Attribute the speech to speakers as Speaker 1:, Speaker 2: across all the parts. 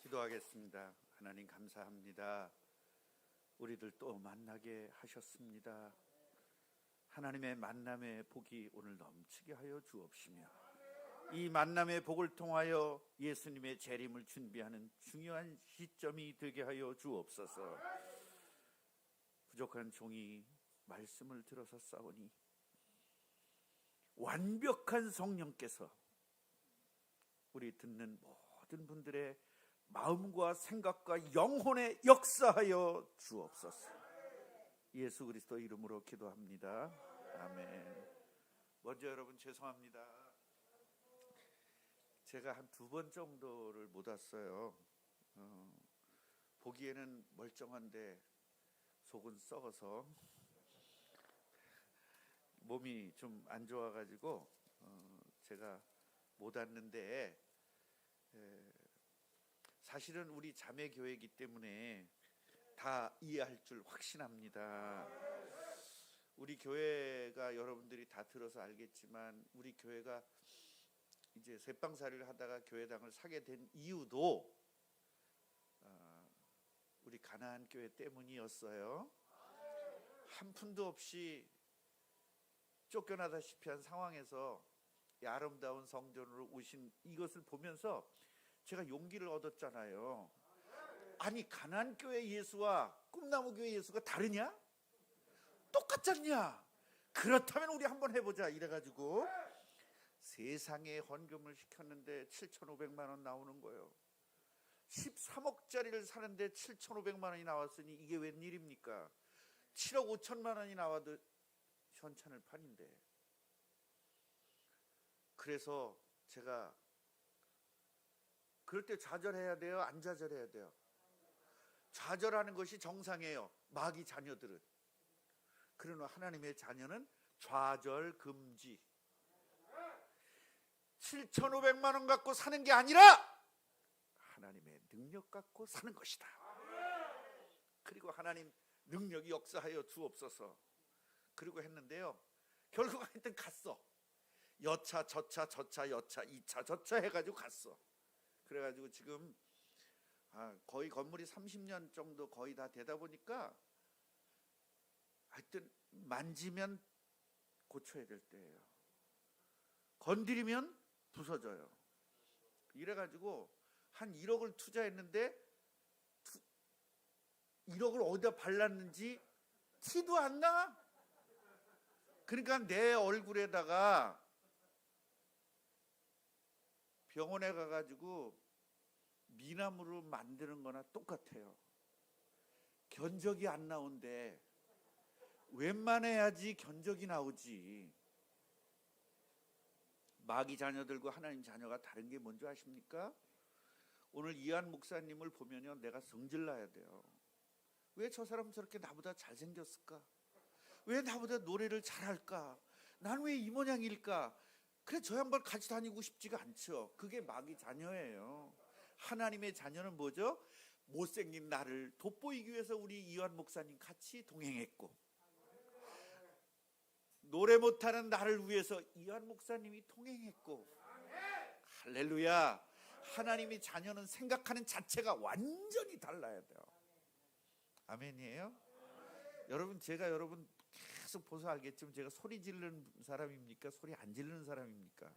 Speaker 1: 기도하겠습니다. 하나님 감사합니다. 우리들 또 만나게 하셨습니다. 하나님의 만남의 복이 오늘 넘치게 하여 주옵시며 이 만남의 복을 통하여 예수님의 재림을 준비하는 중요한 시점이 되게 하여 주옵소서. 부족한 종이 말씀을 들어서 싸우니 완벽한 성령께서 우리 듣는 모든 분들의 마음과 생각과 영혼에 역사하여 주옵소서. 예수 그리스도 이름으로 기도합니다. 아멘. 먼저 여러분 죄송합니다. 제가 한 2번 정도를 못 왔어요. 보기에는 멀쩡한데 속은 썩어서 몸이 좀 안 좋아가지고 제가 못 왔는데, 사실은 우리 자매교회이기 때문에 다 이해할 줄 확신합니다. 우리 교회가 여러분들이 다 들어서 알겠지만 우리 교회가 이제 새빵살이를 하다가 교회당을 사게 된 이유도 우리 가나안 교회 때문이었어요. 한 푼도 없이 쫓겨나다시피 한 상황에서 이 아름다운 성전으로 오신 이것을 보면서 제가 용기를 얻었잖아요. 아니, 가나안 교회 예수와 꿈나무 교회 예수가 다르냐? 똑같잖냐? 그렇다면 우리 한번 해보자 이래가지고 세상에 헌금을 시켰는데 7,500만 원 나오는 거예요. 13억짜리를 사는데 7,500만 원이 나왔으니 이게 웬일입니까? 7억 5천만 원이 나와도 현찬을 판인데. 그래서 제가 그럴 때 좌절해야 돼요? 안 좌절해야 돼요? 좌절하는 것이 정상이에요. 마귀 자녀들은. 그러나 하나님의 자녀는 좌절 금지. 7,500만 원 갖고 사는 게 아니라 하나님의 능력 갖고 사는 것이다. 그리고 하나님 능력이 역사하여 주옵소서. 그리고 했는데요, 결국 하여튼 갔어. 여차 저차 저차 여차 2차 저차 해가지고 갔어. 그래가지고 지금 거의 건물이 30년 정도 거의 다 되다 보니까 하여튼 만지면 고쳐야 될 때예요. 건드리면 부서져요. 이래가지고 한 1억을 투자했는데 1억을 어디다 발랐는지 티도 안 나. 그러니까 내 얼굴에다가 병원에 가가지고 미남으로 만드는 거나 똑같아요. 견적이 안 나온대. 웬만해야지 견적이 나오지. 마귀 자녀들과 하나님 자녀가 다른 게 뭔지 아십니까? 오늘 이한 목사님을 보면요, 내가 성질나야 돼요. 왜 저 사람 저렇게 나보다 잘생겼을까? 왜 나보다 노래를 잘할까? 난 왜 이 모양일까? 그래, 저 양반 같이 다니고 싶지가 않죠. 그게 마귀 자녀예요. 하나님의 자녀는 뭐죠? 못생긴 나를 돋보이기 위해서 우리 이완 목사님 같이 동행했고, 노래 못하는 나를 위해서 이완 목사님이 동행했고. 할렐루야. 하나님의 자녀는 생각하는 자체가 완전히 달라야 돼요. 아멘이에요? 여러분, 제가 여러분 계속 보서 알겠지만 제가 소리 지르는 사람입니까? 소리 안 지르는 사람입니까?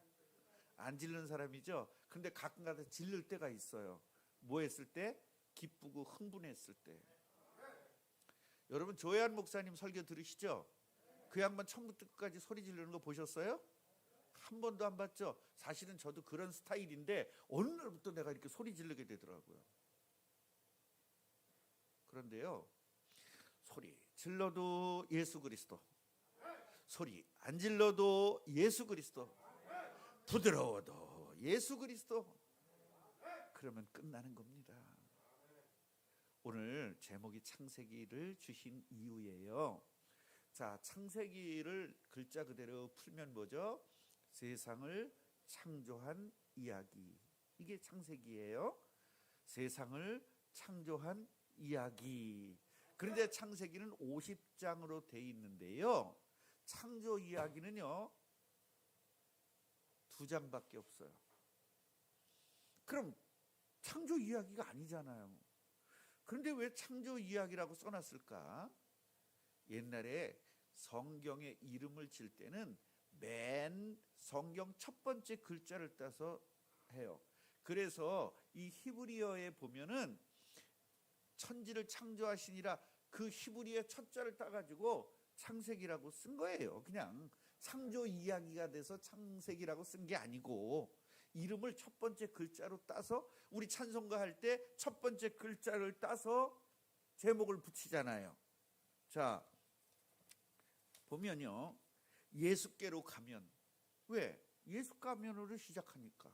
Speaker 1: 안 지르는 사람이죠. 근데 가끔가다 지를 때가 있어요. 뭐 했을 때? 기쁘고 흥분했을 때. 여러분, 조혜한 목사님 설교 들으시죠? 그 양반 처음부터 끝까지 소리 지르는 거 보셨어요? 한 번도 안 봤죠? 사실은 저도 그런 스타일인데 어느 날부터 내가 이렇게 소리 지르게 되더라고요. 그런데요, 소리 질러도 예수 그리스도, 소리 안 질러도 예수 그리스도, 부드러워도 예수 그리스도, 그러면 끝나는 겁니다. 오늘 제목이 창세기를 주신 이유예요. 자, 창세기를 글자 그대로 풀면 뭐죠? 세상을 창조한 이야기. 이게 창세기예요. 세상을 창조한 이야기. 그런데 창세기는 50장으로 돼 있는데요, 창조 이야기는요 2장밖에 없어요. 그럼 창조 이야기가 아니잖아요. 그런데 왜 창조 이야기라고 써놨을까? 옛날에 성경의 이름을 질 때는 맨 성경 첫 번째 글자를 따서 해요. 그래서 이 히브리어에 보면은 천지를 창조하시니라, 그 히브리어 첫 자를 따가지고 창세기라고 쓴 거예요. 그냥 창조 이야기가 돼서 창세기라고 쓴 게 아니고, 이름을 첫 번째 글자로 따서 우리 찬송가 할 때 첫 번째 글자를 따서 제목을 붙이잖아요. 자, 보면요, 예수께로 가면, 왜? 예수 가면으로 시작하니까.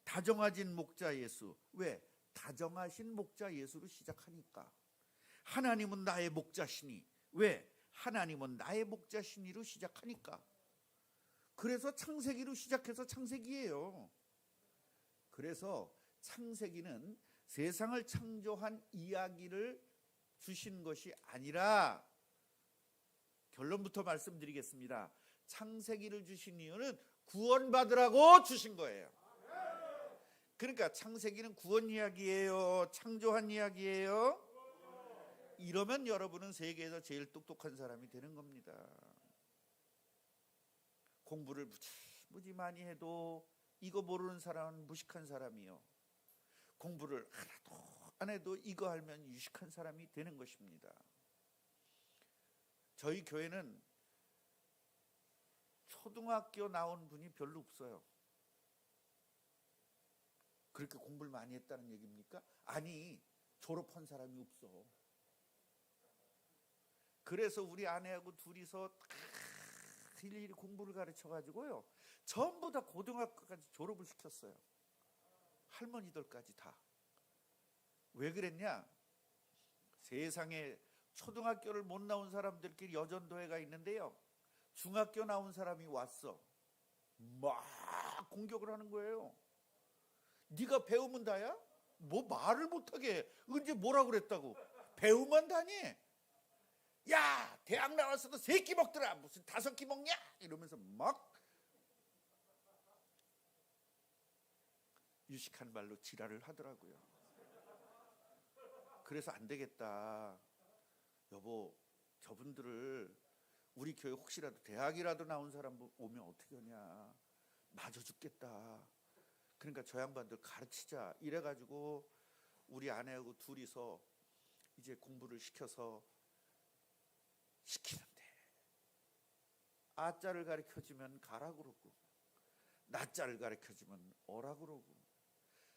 Speaker 1: 다정하신 목자 예수, 왜? 다정하신 목자 예수로 시작하니까. 하나님은 나의 목자시니, 왜? 하나님은 나의 목자시니로 시작하니까. 그래서 창세기로 시작해서 창세기예요. 그래서 창세기는 세상을 창조한 이야기를 주신 것이 아니라, 결론부터 말씀드리겠습니다. 창세기를 주신 이유는 구원받으라고 주신 거예요. 그러니까 창세기는 구원 이야기예요, 창조한 이야기예요? 이러면 여러분은 세계에서 제일 똑똑한 사람이 되는 겁니다. 공부를 무지 많이 해도 이거 모르는 사람은 무식한 사람이요, 공부를 하나도 안 해도 이거 알면 유식한 사람이 되는 것입니다. 저희 교회는 초등학교 나온 분이 별로 없어요. 그렇게 공부를 많이 했다는 얘기입니까? 아니, 졸업한 사람이 없어. 그래서 우리 아내하고 둘이서 일일이 공부를 가르쳐가지고요, 전부 다 고등학교까지 졸업을 시켰어요. 할머니들까지 다. 왜 그랬냐? 세상에 초등학교를 못 나온 사람들끼리 여전도회가 있는데요, 중학교 나온 사람이 왔어. 막 공격을 하는 거예요. 네가 배우면 다야? 뭐 말을 못하게 해. 언제 뭐라 그랬다고? 배우면 다니? 야, 대학 나왔어도 3끼 먹더라, 무슨 5끼 먹냐? 이러면서 막 유식한 말로 지랄을 하더라고요. 그래서 안 되겠다, 여보, 저분들을 우리 교회 혹시라도 대학이라도 나온 사람 오면 어떻게 하냐, 맞아 죽겠다. 그러니까 저 양반들 가르치자 이래가지고 우리 아내하고 둘이서 이제 공부를 시키는데, 아자를 가르쳐주면 가라 그러고, 나자를 가르쳐주면 어라 그러고,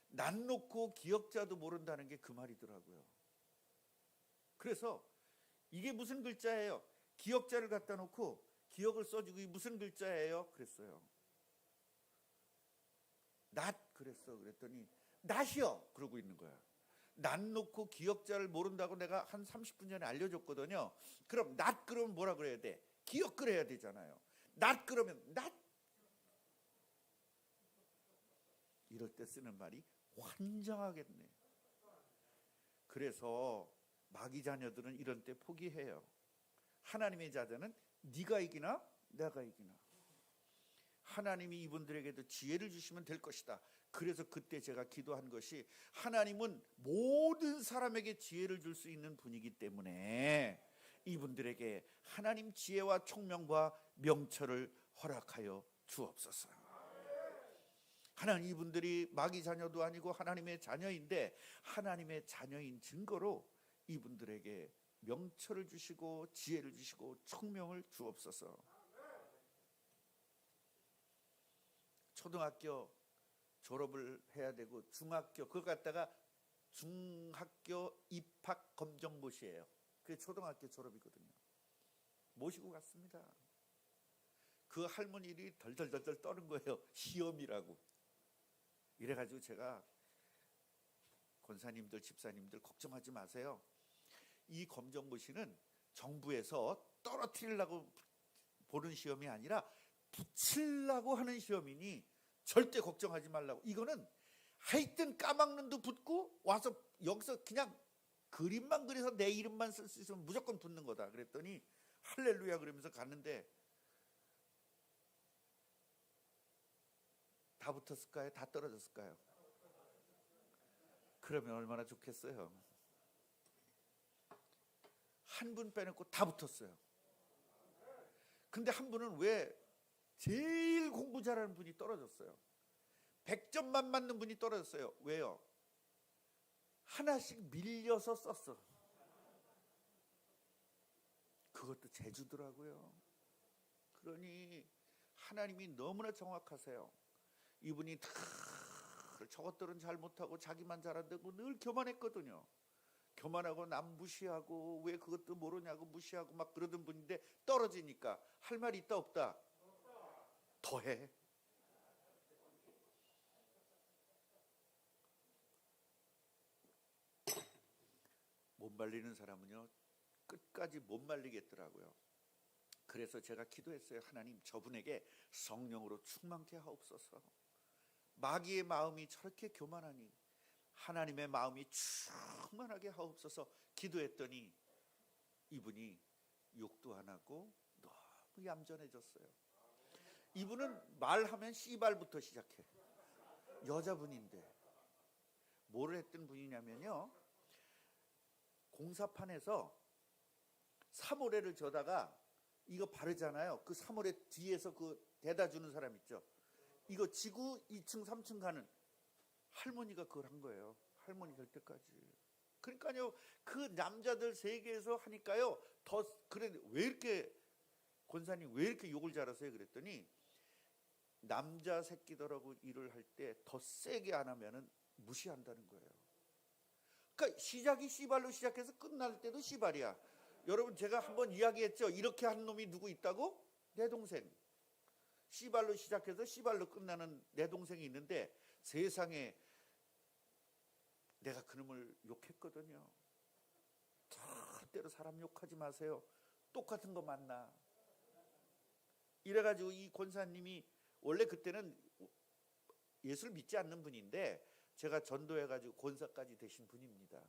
Speaker 1: 난 놓고 기역자도 모른다는 게 그 말이더라고요. 그래서 이게 무슨 글자예요? 기역자를 갖다 놓고 기역을 써주고, 이게 무슨 글자예요? 그랬어요. 낫 그랬어. 그랬더니 낫이요 그러고 있는 거야. 낫 놓고 기역자를 모른다고 내가 한 30분 전에 알려줬거든요. 그럼 낫 그러면 뭐라 그래야 돼? 기역 그래야 되잖아요. 낫 그러면 낫. 이럴 때 쓰는 말이 환장하겠네. 그래서 마귀 자녀들은 이런 때 포기해요. 하나님의 자녀는 네가 이기나 내가 이기나, 하나님이 이분들에게도 지혜를 주시면 될 것이다. 그래서 그때 제가 기도한 것이, 하나님은 모든 사람에게 지혜를 줄 수 있는 분이기 때문에 이분들에게 하나님 지혜와 총명과 명철을 허락하여 주옵소서. 하나님, 이분들이 마귀 자녀도 아니고 하나님의 자녀인데, 하나님의 자녀인 증거로 이분들에게 명철을 주시고 지혜를 주시고 총명을 주옵소서. 초등학교 졸업을 해야 되고, 중학교 그거 갖다가 중학교 입학 검정고시예요. 그게 초등학교 졸업이거든요. 모시고 갔습니다. 그 할머니들이 덜덜덜덜 떠는 거예요. 시험이라고. 이래가지고 제가, 권사님들 집사님들 걱정하지 마세요. 이 검정고시는 정부에서 떨어뜨리려고 보는 시험이 아니라 붙이려고 하는 시험이니 절대 걱정하지 말라고. 이거는 하여튼 까막눈도 붙고 와서 여기서 그냥 그림만 그려서 내 이름만 쓸 수 있으면 무조건 붙는 거다. 그랬더니 할렐루야 그러면서 갔는데, 다 붙었을까요? 다 떨어졌을까요? 그러면 얼마나 좋겠어요. 한 분 빼놓고 다 붙었어요. 근데 한 분은 왜 제일 공부 잘하는 분이 떨어졌어요. 100점만 맞는 분이 떨어졌어요. 왜요? 하나씩 밀려서 썼어. 그것도 재주더라고요. 그러니 하나님이 너무나 정확하세요. 이분이 다 저것들은 잘못하고 자기만 잘한다고 늘 교만했거든요. 교만하고 남 무시하고 왜 그것도 모르냐고 무시하고 막 그러던 분인데 떨어지니까 할 말이 있다 없다? 더해. 못 말리는 사람은요 끝까지 못 말리겠더라고요. 그래서 제가 기도했어요. 하나님, 저분에게 성령으로 충만케 하옵소서. 마귀의 마음이 저렇게 교만하니 하나님의 마음이 충만하게 하옵소서 기도했더니 이분이 욕도 안 하고 너무 얌전해졌어요. 이분은 말하면 씨발부터 시작해. 여자분인데 뭐를 했던 분이냐면요, 공사판에서 사모래를 저다가 이거 바르잖아요. 그 사모래 뒤에서 그 대다 주는 사람 있죠. 이거 지구 2층 3층 가는 할머니가 그걸 한 거예요. 할머니 될 때까지. 그러니까요, 그 남자들 세계에서 하니까요 더 그래. 왜 이렇게 권사님 왜 이렇게 욕을 잘하세요? 그랬더니 남자 새끼들하고 일을 할 때 더 세게 안 하면은 무시한다는 거예요. 그러니까 시작이 씨발로 시작해서 끝날 때도 씨발이야. 여러분, 제가 한번 이야기했죠. 이렇게 한 놈이 누구 있다고? 내 동생. 씨발로 시작해서 씨발로 끝나는 내 동생이 있는데 세상에 내가 그놈을 욕했거든요. 절대로 사람 욕하지 마세요. 똑같은 거 만나. 이래가지고 이 권사님이 원래 그때는 예수를 믿지 않는 분인데 제가 전도해가지고 권사까지 되신 분입니다.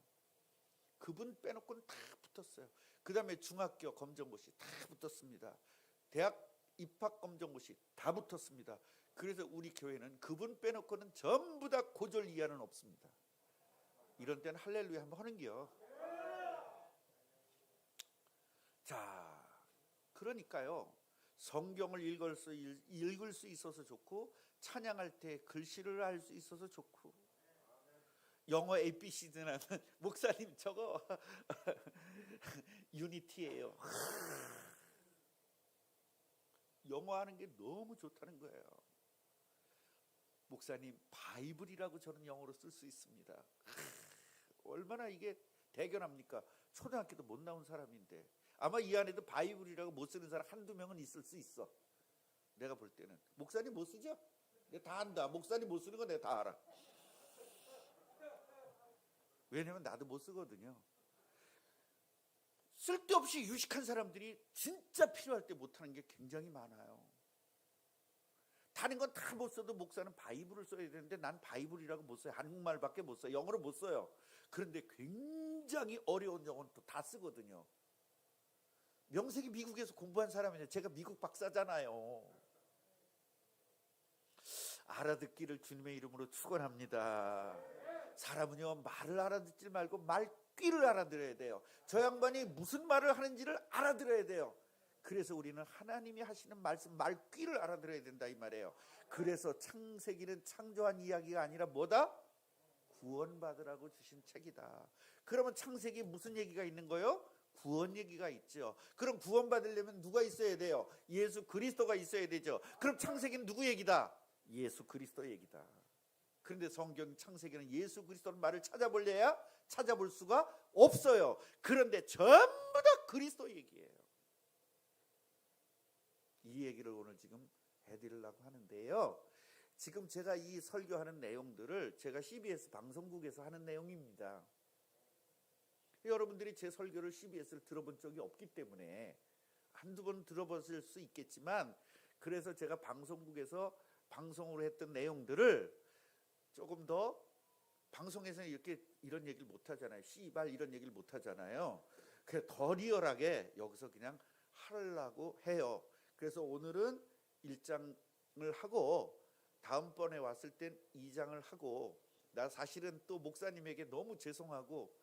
Speaker 1: 그분 빼놓고는 다 붙었어요. 그 다음에 중학교 검정고시 다 붙었습니다. 대학 입학 검정고시 다 붙었습니다. 그래서 우리 교회는 그분 빼놓고는 전부 다 고졸 이하는 없습니다. 이런 때는 할렐루야 한번 하는겨. 자, 그러니까요, 성경을 읽을 수 있어서 좋고, 찬양할 때 글씨를 알 수 있어서 좋고, 영어 ABC드는 목사님 저거 유니티예요. 영어 하는 게 너무 좋다는 거예요. 목사님 바이블이라고 저는 영어로 쓸 수 있습니다. 얼마나 이게 대견합니까? 초등학교도 못 나온 사람인데 아마 이 안에도 바이블이라고 못 쓰는 사람 한두 명은 있을 수 있어. 내가 볼 때는. 목사님 못 쓰죠? 내가 다 안다. 목사님 못 쓰는 거 내가 다 알아. 왜냐면 나도 못 쓰거든요. 쓸데없이 유식한 사람들이 진짜 필요할 때 못하는 게 굉장히 많아요. 다른 건 다 못 써도 목사는 바이블을 써야 되는데 난 바이블이라고 못 써요. 한국말밖에 못 써요. 영어를 못 써요. 그런데 굉장히 어려운 영어는 또 다 쓰거든요. 명색이 미국에서 공부한 사람이에요. 제가 미국 박사잖아요. 알아듣기를 주님의 이름으로 축원합니다. 사람은요, 말을 알아듣지 말고 말귀를 알아들어야 돼요. 저 양반이 무슨 말을 하는지를 알아들어야 돼요. 그래서 우리는 하나님이 하시는 말씀, 말귀를 알아들어야 된다 이 말이에요. 그래서 창세기는 창조한 이야기가 아니라 뭐다? 구원받으라고 주신 책이다. 그러면 창세기에 무슨 얘기가 있는 거예요? 구원 얘기가 있죠. 그럼 구원받으려면 누가 있어야 돼요? 예수 그리스도가 있어야 되죠. 그럼 창세기는 누구 얘기다? 예수 그리스도 얘기다. 그런데 성경 창세기는 예수 그리스도는 말을 찾아볼래야 찾아볼 수가 없어요. 그런데 전부 다 그리스도 얘기예요. 이 얘기를 오늘 지금 해드리려고 하는데요. 지금 제가 이 설교하는 내용들을 제가 CBS 방송국에서 하는 내용입니다. 여러분들이 제 설교를 CBS를 들어본 적이 없기 때문에 한두 번 들어봤을 수 있겠지만, 그래서 제가 방송국에서 방송으로 했던 내용들을 조금 더, 방송에서는 이렇게 이런 얘기를 못 하잖아요. 씨발 이런 얘기를 못 하잖아요. 그래서 더 리얼하게 여기서 그냥 하려고 해요. 그래서 오늘은 1장을 하고 다음번에 왔을 땐 2장을 하고 나 사실은 또 목사님에게 너무 죄송하고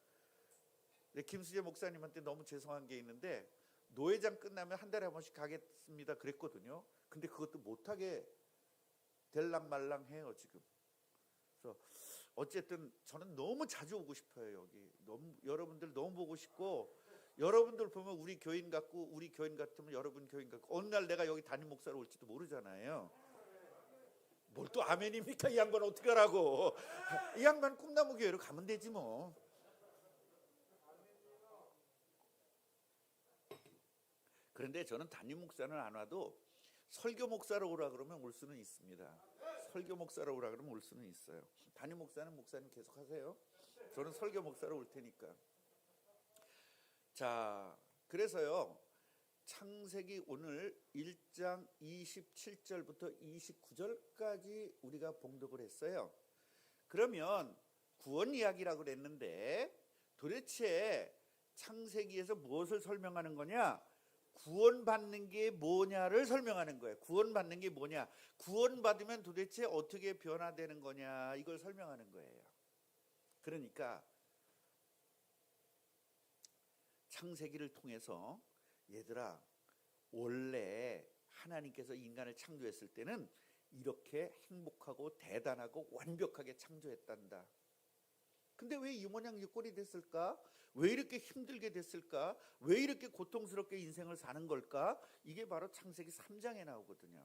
Speaker 1: 김수재 목사님한테 너무 죄송한 게 있는데 노회장 끝나면 한 달에 한 번씩 가겠습니다 그랬거든요. 근데 그것도 못하게 될랑말랑해요 지금. 그래서 어쨌든 저는 너무 자주 오고 싶어요. 여기 너무 여러분들 너무 보고 싶고, 여러분들 보면 우리 교인 같고, 우리 교인 같으면 여러분 교인 같고, 어느 날 내가 여기 담임 목사로 올지도 모르잖아요. 뭘 또 아멘입니까? 이 양반 어떻게 하라고. 이 양반 꿈나무 교회로 가면 되지 뭐. 그런데 저는 담임 목사는 안 와도 설교 목사로 오라 그러면 올 수는 있습니다. 설교 목사로 오라 그러면 올 수는 있어요. 담임 목사는 목사님 계속 하세요. 저는 설교 목사로 올 테니까. 자, 그래서요, 창세기 오늘 1장 27절부터 29절까지 우리가 봉독을 했어요. 그러면 구원 이야기라고 그랬는데 도대체 창세기에서 무엇을 설명하는 거냐? 구원받는 게 뭐냐를 설명하는 거예요. 구원받는 게 뭐냐? 구원받으면 도대체 어떻게 변화되는 거냐? 이걸 설명하는 거예요. 그러니까 창세기를 통해서 얘들아, 원래 하나님께서 인간을 창조했을 때는 이렇게 행복하고 대단하고 완벽하게 창조했단다. 근데 왜 이 모양 이 꼴이 됐을까? 왜 이렇게 힘들게 됐을까? 왜 이렇게 고통스럽게 인생을 사는 걸까? 이게 바로 창세기 3장에 나오거든요.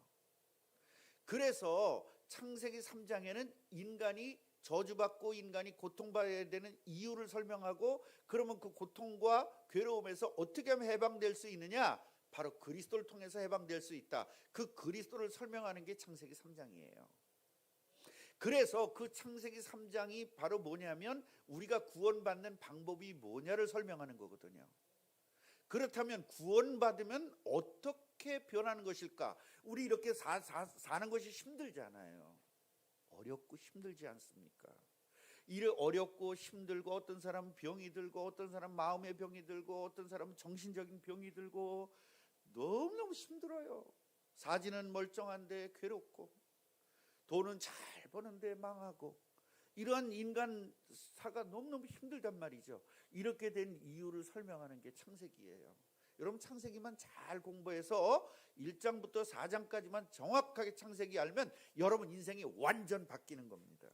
Speaker 1: 그래서 창세기 3장에는 인간이 저주받고 인간이 고통받아야 되는 이유를 설명하고, 그러면 그 고통과 괴로움에서 어떻게 하면 해방될 수 있느냐? 바로 그리스도를 통해서 해방될 수 있다. 그 그리스도를 설명하는 게 창세기 3장이에요. 그래서 그 창세기 3장이 바로 뭐냐면 우리가 구원받는 방법이 뭐냐를 설명하는 거거든요. 그렇다면 구원받으면 어떻게 변하는 것일까? 우리 이렇게 사는 것이 힘들잖아요. 어렵고 힘들지 않습니까? 일이 어렵고 힘들고, 어떤 사람은 병이 들고, 어떤 사람은 마음의 병이 들고, 어떤 사람은 정신적인 병이 들고, 너무너무 힘들어요. 사지는 멀쩡한데 괴롭고, 돈은 잘 버는데 망하고, 이러한 인간사가 너무너무 힘들단 말이죠. 이렇게 된 이유를 설명하는 게 창세기예요. 여러분 창세기만 잘 공부해서 1장부터 4장까지만 정확하게 창세기 알면 여러분 인생이 완전 바뀌는 겁니다.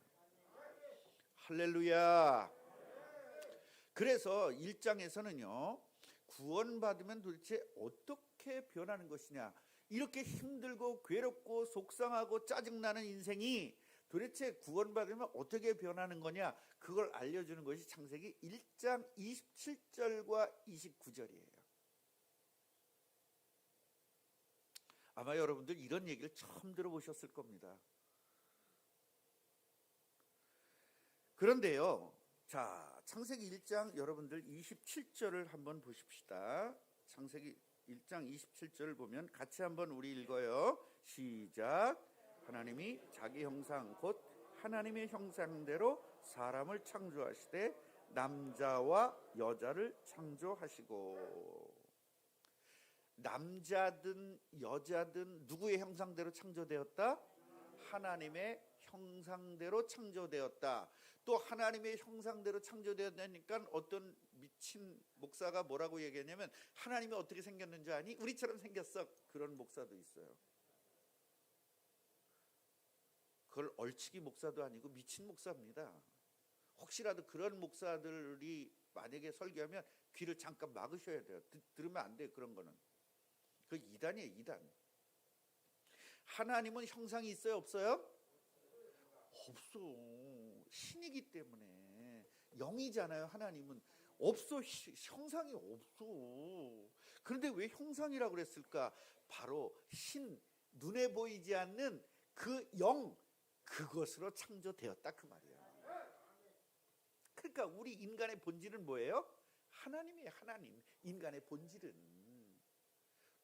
Speaker 1: 할렐루야. 그래서 1장에서는요, 구원받으면 도대체 어떻게 변하는 것이냐, 이렇게 힘들고 괴롭고 속상하고 짜증나는 인생이 도대체 구원받으면 어떻게 변하는 거냐, 그걸 알려주는 것이 창세기 1장 27절과 29절이에요. 아마 여러분들 이런 얘기를 처음 들어보셨을 겁니다. 그런데요, 자, 창세기 1장 여러분들 27절을 한번 보십시다. 창세기 1장 27절을 보면 같이 한번 우리 읽어요. 시작. 하나님이 자기 형상 곧 하나님의 형상대로 사람을 창조하시되 남자와 여자를 창조하시고. 남자든 여자든 누구의 형상대로 창조되었다? 하나님의 형상대로 창조되었다. 또 하나님의 형상대로 창조되었다니까 어떤 미친 목사가 뭐라고 얘기했냐면, 하나님이 어떻게 생겼는지 아니? 우리처럼 생겼어. 그런 목사도 있어요. 그걸 얼치기 목사도 아니고 미친 목사입니다. 혹시라도 그런 목사들이 만약에 설교하면 귀를 잠깐 막으셔야 돼요. 들으면 안 돼요. 그런 거는. 그 이단이에요, 이단. 하나님은 형상이 있어요, 없어요? 없어. 신이기 때문에. 영이잖아요. 하나님은 없어. 형상이 없어. 그런데 왜 형상이라고 그랬을까? 바로 신, 눈에 보이지 않는 그 영, 그것으로 창조되었다, 그 말이에요. 그러니까 우리 인간의 본질은 뭐예요? 하나님이에요. 하나님. 인간의 본질은.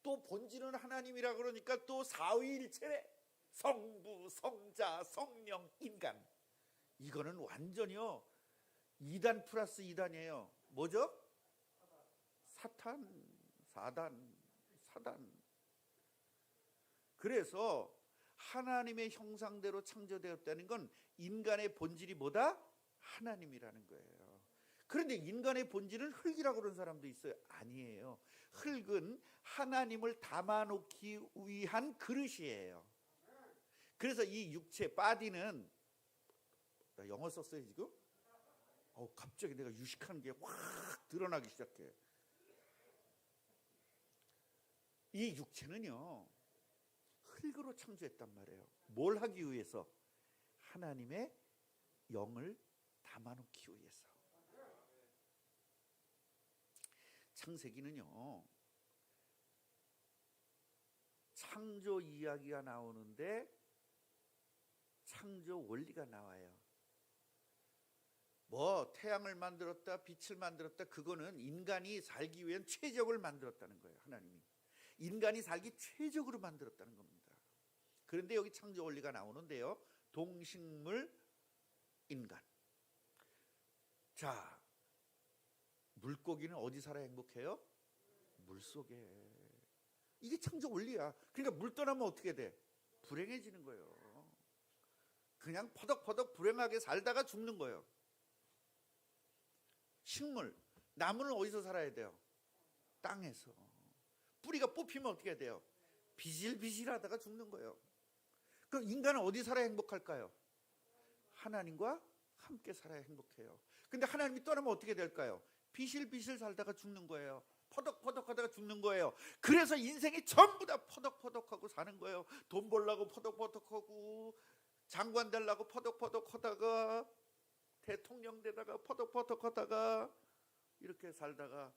Speaker 1: 또 본질은 하나님이라 그러니까 또 사위일체래. 성부, 성자, 성령, 인간. 이거는 완전히요, 2단 플러스 2단이에요. 뭐죠? 사단. 그래서 하나님의 형상대로 창조되었다는 건 인간의 본질이 뭐다? 하나님이라는 거예요. 그런데 인간의 본질은 흙이라고 그러는 사람도 있어요. 아니에요. 흙은 하나님을 담아놓기 위한 그릇이에요. 그래서 이 육체 바디는, 나 영어 썼어요 지금? 갑자기 내가 유식한 게 확 드러나기 시작해. 이 육체는요 흙으로 창조했단 말이에요. 뭘 하기 위해서? 하나님의 영을 담아놓기 위해서. 창세기는요 창조 이야기가 나오는데 창조 원리가 나와요. 뭐 태양을 만들었다, 빛을 만들었다, 그거는 인간이 살기 위한 최적을 만들었다는 거예요. 하나님이 인간이 살기 최적으로 만들었다는 겁니다. 그런데 여기 창조 원리가 나오는데요, 동식물 인간. 자, 물고기는 어디 살아야 행복해요? 물속에. 이게 창조 원리야. 그러니까 물 떠나면 어떻게 돼? 불행해지는 거예요. 그냥 퍼덕퍼덕 불행하게 살다가 죽는 거예요. 식물, 나무는 어디서 살아야 돼요? 땅에서. 뿌리가 뽑히면 어떻게 돼요? 비실비실하다가 죽는 거예요. 그럼 인간은 어디 살아야 행복할까요? 하나님과 함께 살아야 행복해요. 근데 하나님이 떠나면 어떻게 될까요? 비실비실 살다가 죽는 거예요. 퍼덕퍼덕하다가 죽는 거예요. 그래서 인생이 전부 다 퍼덕퍼덕하고 사는 거예요. 돈 벌려고 퍼덕퍼덕하고, 장관 되려고 퍼덕퍼덕하다가, 대통령 되다가 퍼덕퍼덕하다가, 이렇게 살다가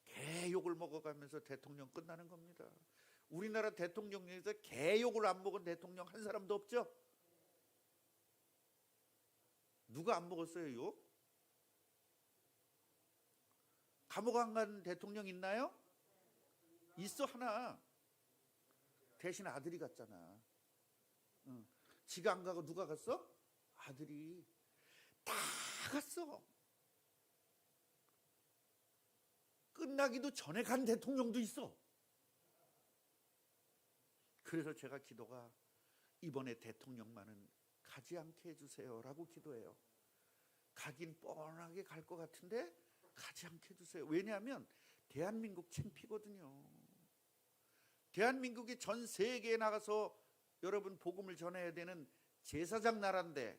Speaker 1: 개욕을 먹어가면서 대통령 끝나는 겁니다. 우리나라 대통령 중에서 개욕을 안 먹은 대통령 한 사람도 없죠? 누가 안 먹었어요, 욕? 감옥 안 간 대통령 있나요? 있어, 하나. 대신 아들이 갔잖아. 지가 안 가고 누가 갔어? 아들이. 다 갔어. 끝나기도 전에 간 대통령도 있어. 그래서 제가 기도가 이번에 대통령만은 가지 않게 해주세요라고 기도해요. 가긴 뻔하게 갈 것 같은데 가지 않게 해주세요. 왜냐하면 대한민국 창피거든요. 대한민국이 전 세계에 나가서 여러분 복음을 전해야 되는 제사장 나라인데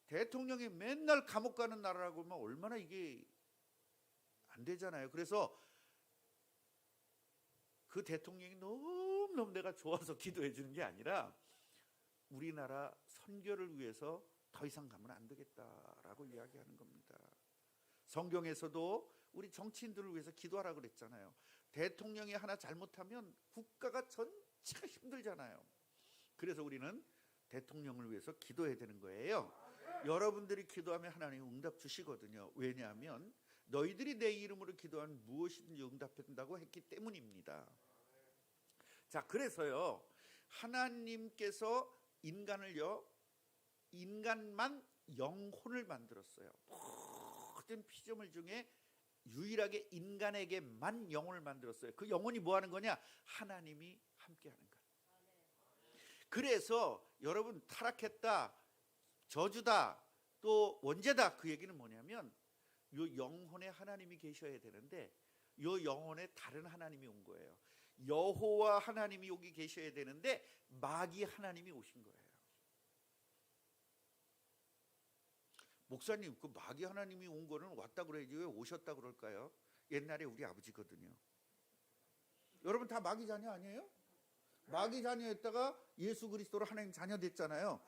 Speaker 1: 대통령이 맨날 감옥 가는 나라라고 하면 얼마나 이게 안 되잖아요. 그래서 그 대통령이 너무너무 내가 좋아서 기도해 주는 게 아니라 우리나라 선교를 위해서 더 이상 가면 안 되겠다라고 이야기하는 겁니다. 성경에서도 우리 정치인들을 위해서 기도하라고 그랬잖아요. 대통령이 하나 잘못하면 국가가 전체가 힘들잖아요. 그래서 우리는 대통령을 위해서 기도해야 되는 거예요. 여러분들이 기도하면 하나님 응답 주시거든요. 왜냐하면 너희들이 내 이름으로 기도하면 무엇이든지 응답한다고 했기 때문입니다. 자, 그래서요 하나님께서 인간만 영혼을 만들었어요. 모든 피조물 중에 유일하게 인간에게만 영혼을 만들었어요. 그 영혼이 뭐 하는 거냐? 하나님이 함께 하는 것. 그래서 여러분 타락했다, 저주다, 또 원죄다, 그 얘기는 뭐냐면 요 영혼에 하나님이 계셔야 되는데 요 영혼에 다른 하나님이 온 거예요. 여호와 하나님이 여기 계셔야 되는데 마귀 하나님이 오신 거예요. 목사님, 그 마귀 하나님이 온 거는 왔다 그래야지 왜 오셨다 그럴까요? 옛날에 우리 아버지거든요. 여러분 다 마귀 자녀 아니에요? 마귀 자녀였다가 예수 그리스도로 하나님 자녀 됐잖아요.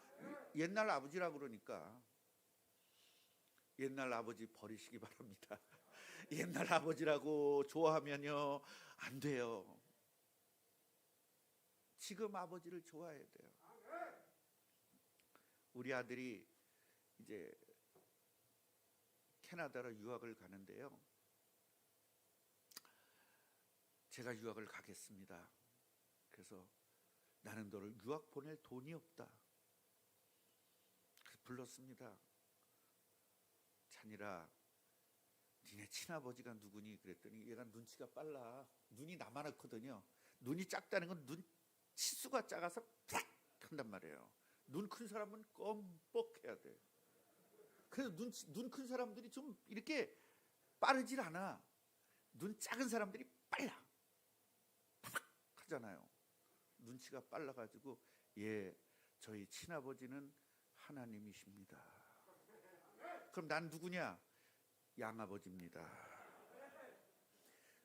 Speaker 1: 옛날 아버지라 그러니까. 옛날 아버지 버리시기 바랍니다. 옛날 아버지라고 좋아하면요 안 돼요. 지금 아버지를 좋아해야 돼요. 우리 아들이 이제 캐나다로 유학을 가는데요, 제가 유학을 가겠습니다. 그래서 나는 너를 유학 보낼 돈이 없다. 그래서 불렀습니다. 찬이라, 니네 친아버지가 누구니? 그랬더니 얘가 눈치가 빨라. 눈이 나만하거든요. 눈이 작다는 건 눈 치수가 작아서 팍 한단 말이에요. 눈 큰 사람은 껌뻑해야 돼. 그래서 눈 큰 사람들이 좀 이렇게 빠르질 않아. 눈 작은 사람들이 빨라. 파닥 하잖아요. 눈치가 빨라가지고 예, 저희 친아버지는 하나님이십니다. 그럼 난 누구냐? 양아버지입니다.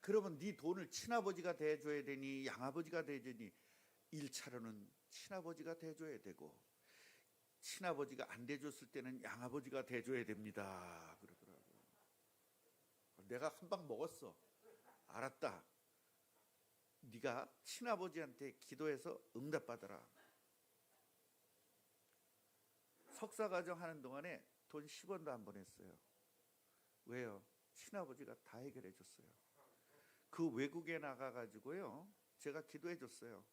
Speaker 1: 그러면 네 돈을 친아버지가 대줘야 되니 양아버지가 대주니 1차로는 친아버지가 대줘야 되고 친아버지가 안 대줬을 때는 양아버지가 대줘야 됩니다. 그러더라고. 내가 한 방 먹었어. 알았다. 네가 친아버지한테 기도해서 응답받아라. 석사과정 하는 동안에 돈 10원도 안 보냈어요. 왜요? 친아버지가 다 해결해 줬어요. 그 외국에 나가가지고요, 제가 기도해 줬어요.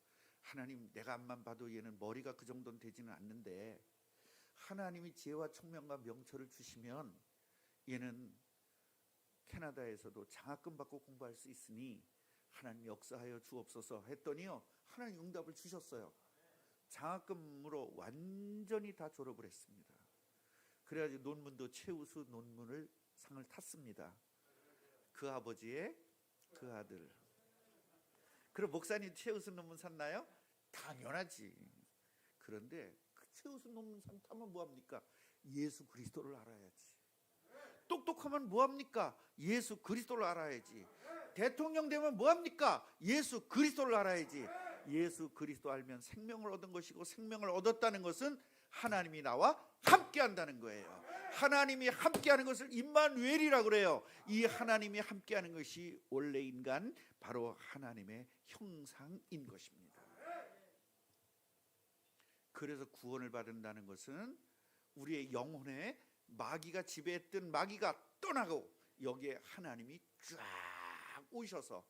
Speaker 1: 하나님, 내가 앞만 봐도 얘는 머리가 그 정도는 되지는 않는데 하나님이 지혜와 총명과 명철을 주시면 얘는 캐나다에서도 장학금 받고 공부할 수 있으니 하나님 역사하여 주옵소서 했더니요, 하나님 응답을 주셨어요. 장학금으로 완전히 다 졸업을 했습니다. 그래가지고 논문도 최우수 논문을 상을 탔습니다. 그 아버지의 그 아들. 그럼 목사님 최우수 논문 샀나요? 당연하지. 그런데 그 최우수 논문 상 타면 뭐합니까? 예수 그리스도를 알아야지. 똑똑하면 뭐합니까? 예수 그리스도를 알아야지. 대통령 되면 뭐합니까? 예수 그리스도를 알아야지. 예수 그리스도 알면 생명을 얻은 것이고 생명을 얻었다는 것은 하나님이 나와 함께 한다는 거예요. 하나님이 함께하는 것을 임마누엘이라고 그래요. 이 하나님이 함께하는 것이 원래 인간, 바로 하나님의 형상인 것입니다. 그래서 구원을 받는다는 것은 우리의 영혼에 마귀가 지배했던 마귀가 떠나고 여기에 하나님이 쫙 오셔서,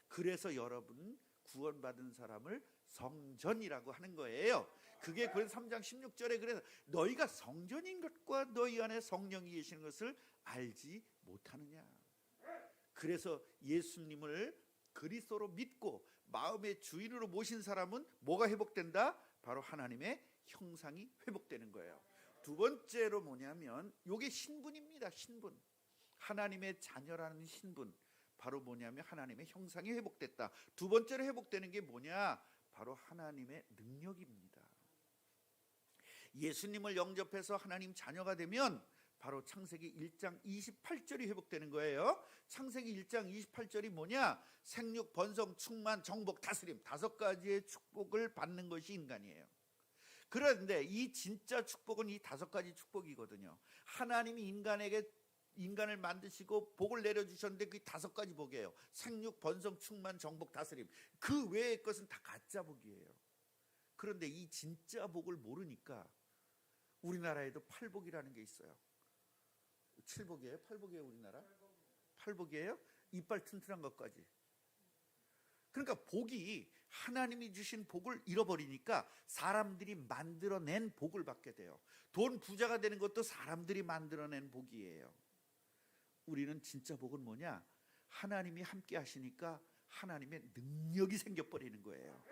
Speaker 1: 그래서 여러분 구원받은 사람을 성전이라고 하는 거예요. 그게 고린도서 3장 16절에 그래서 너희가 성전인 것과 너희 안에 성령이 계시는 것을 알지 못하느냐. 그래서 예수님을 그리스도로 믿고 마음의 주인으로 모신 사람은 뭐가 회복된다? 바로 하나님의 형상이 회복되는 거예요. 두 번째로 뭐냐면 이게 신분입니다. 신분. 하나님의 자녀라는 신분. 바로 뭐냐면 하나님의 형상이 회복됐다. 두 번째로 회복되는 게 뭐냐? 바로 하나님의 능력입니다. 예수님을 영접해서 하나님 자녀가 되면 바로 창세기 1장 28절이 회복되는 거예요. 창세기 1장 28절이 뭐냐? 생육, 번성, 충만, 정복, 다스림, 5가지의 축복을 받는 것이 인간이에요. 그런데 이 진짜 축복은 이 5가지 축복이거든요. 하나님이 인간을 만드시고 복을 내려주셨는데 그게 5가지 복이에요. 생육, 번성, 충만, 정복, 다스림. 그 외의 것은 다 가짜 복이에요. 그런데 이 진짜 복을 모르니까 우리나라에도 8복이라는 게 있어요. 7복이에요? 8복이에요 우리나라? 8복이에요? 이빨 튼튼한 것까지. 그러니까 복이 하나님이 주신 복을 잃어버리니까 사람들이 만들어낸 복을 받게 돼요. 돈 부자가 되는 것도 사람들이 만들어낸 복이에요. 우리는 진짜 복은 뭐냐? 하나님이 함께 하시니까 하나님의 능력이 생겨버리는 거예요.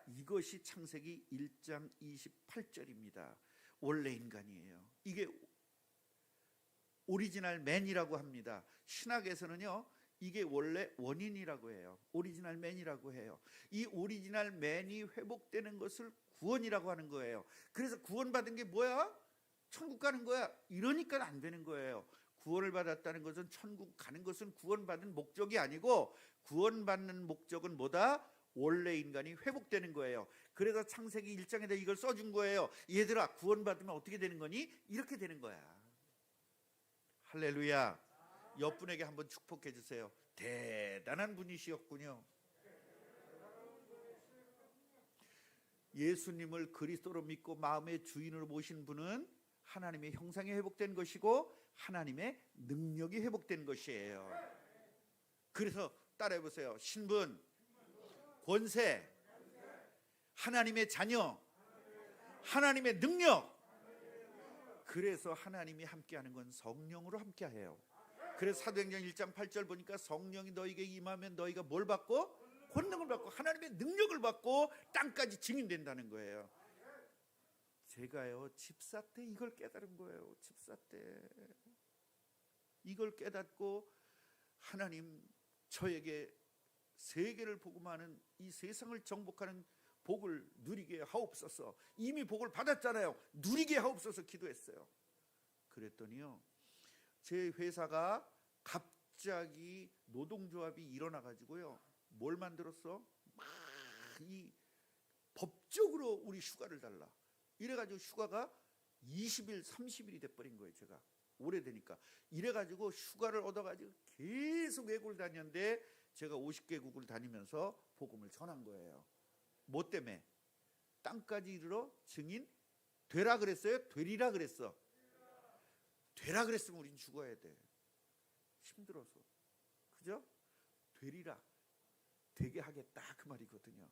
Speaker 1: 이것이 창세기 1장 28절입니다. 원래 인간이에요. 이게 오리지널 맨이라고 합니다. 신학에서는요, 이게 원래 원인이라고 해요. 오리지널 맨이라고 해요. 이 오리지널 맨이 회복되는 것을 구원이라고 하는 거예요. 그래서 구원받은 게 뭐야? 천국 가는 거야. 이러니까 안 되는 거예요. 구원을 받았다는 것은, 천국 가는 것은 구원받은 목적이 아니고, 구원받는 목적은 뭐다? 원래 인간이 회복되는 거예요. 그래서 창세기 1장에다 이걸 써준 거예요. 얘들아, 구원받으면 어떻게 되는 거니? 이렇게 되는 거야. 할렐루야. 옆분에게 한번 축복해 주세요. 대단한 분이시었군요. 예수님을 그리스도로 믿고 마음의 주인으로 모신 분은 하나님의 형상이 회복된 것이고 하나님의 능력이 회복된 것이에요. 그래서 따라해 보세요. 신분, 권세, 하나님의 자녀, 하나님의 능력. 그래서 하나님이 함께하는 건 성령으로 함께해요. 그래서 사도행전 1장 8절 보니까 성령이 너희에게 임하면 너희가 뭘 받고? 권능을 받고 하나님의 능력을 받고 땅까지 증인된다는 거예요. 제가요 집사 때 이걸 깨달은 거예요. 집사 때 이걸 깨닫고 하나님 저에게 세계를 복음하는 이 세상을 정복하는 복을 누리게 하옵소서. 이미 복을 받았잖아요. 누리게 하옵소서 기도했어요. 그랬더니요 제 회사가 갑자기 노동조합이 일어나가지고요 뭘 만들었어? 막 이 법적으로 우리 휴가를 달라. 이래가지고 휴가가 20일 30일이 돼버린 거예요. 제가 오래되니까 이래가지고 휴가를 얻어가지고 계속 외국을 다녔는데 제가 50개국을 다니면서 복음을 전한 거예요. 뭐 때문에? 땅까지 이르러 증인 되라 그랬어요? 되리라 그랬어? 되라 그랬으면 우린 죽어야 돼. 힘들어서. 그죠? 되리라. 되게 하겠다 그 말이거든요.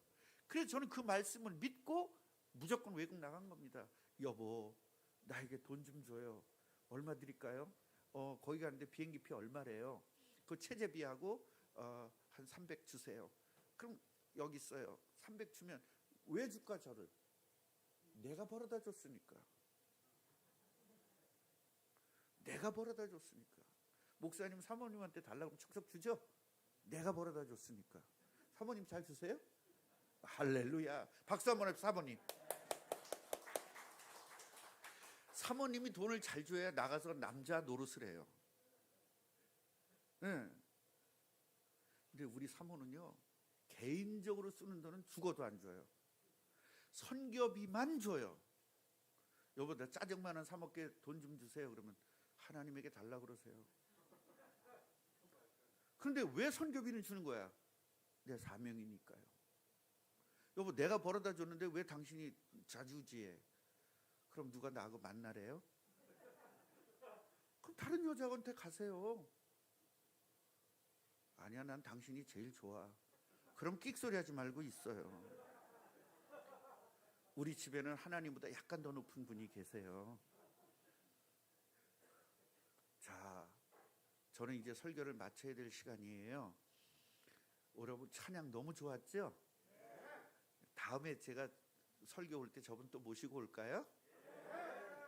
Speaker 1: 그래서 저는 그 말씀을 믿고 무조건 외국 나간 겁니다. 여보 나에게 돈 좀 줘요. 얼마 드릴까요? 거기 가는데 비행기표 얼마래요? 그 체제비하고 한 300 주세요. 그럼 여기 있어요. 300 주면 왜 줄까 저를? 내가 벌어다 줬으니까. 내가 벌어다 줬으니까. 목사님 사모님한테 달라고 하면 척척 주죠? 내가 벌어다 줬으니까. 사모님 잘 주세요? 할렐루야. 박수 한번 해주세요. 사모님. 사모님이 돈을 잘 줘야 나가서 남자 노릇을 해요. 네. 근데 우리 사모는요 개인적으로 쓰는 돈은 죽어도 안 줘요. 선교비만 줘요. 여보 나 짜증 많은 사모께 돈 좀 주세요. 그러면 하나님에게 달라고 그러세요. 그런데 왜 선교비는 주는 거야? 내 사명이니까요. 여보 내가 벌어다 줬는데 왜 당신이 자주지해? 그럼 누가 나하고 만나래요? 그럼 다른 여자한테 가세요. 아니야 난 당신이 제일 좋아. 그럼 끽소리 하지 말고 있어요. 우리 집에는 하나님보다 약간 더 높은 분이 계세요. 자, 저는 이제 설교를 마쳐야 될 시간이에요. 여러분 찬양 너무 좋았죠? 다음에 제가 설교 올 때 저분 또 모시고 올까요?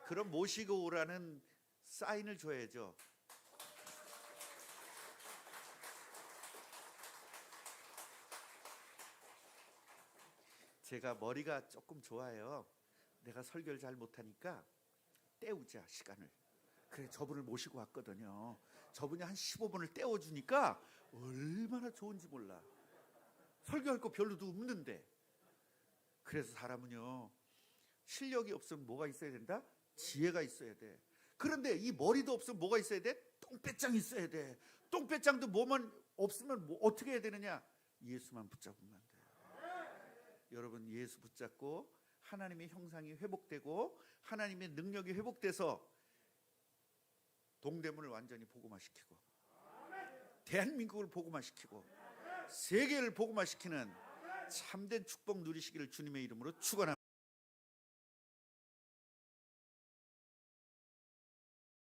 Speaker 1: 그럼 모시고 오라는 사인을 줘야죠. 제가 머리가 조금 좋아요. 내가 설교를 잘 못하니까 때우자 시간을. 그래 저분을 모시고 왔거든요. 저분이 한 15분을 때워주니까 얼마나 좋은지 몰라. 설교할 거 별로도 없는데. 그래서 사람은요 실력이 없으면 뭐가 있어야 된다? 지혜가 있어야 돼. 그런데 이 머리도 없으면 뭐가 있어야 돼? 똥배짱이 있어야 돼. 똥배짱도 뭐만 없으면 뭐 어떻게 해야 되느냐? 예수만 붙잡으면 안 돼요. 여러분 예수 붙잡고 하나님의 형상이 회복되고 하나님의 능력이 회복돼서 동대문을 완전히 복음화시키고 대한민국을 복음화시키고 세계를 복음화시키는 참된 축복 누리시기를 주님의 이름으로 축원합니다.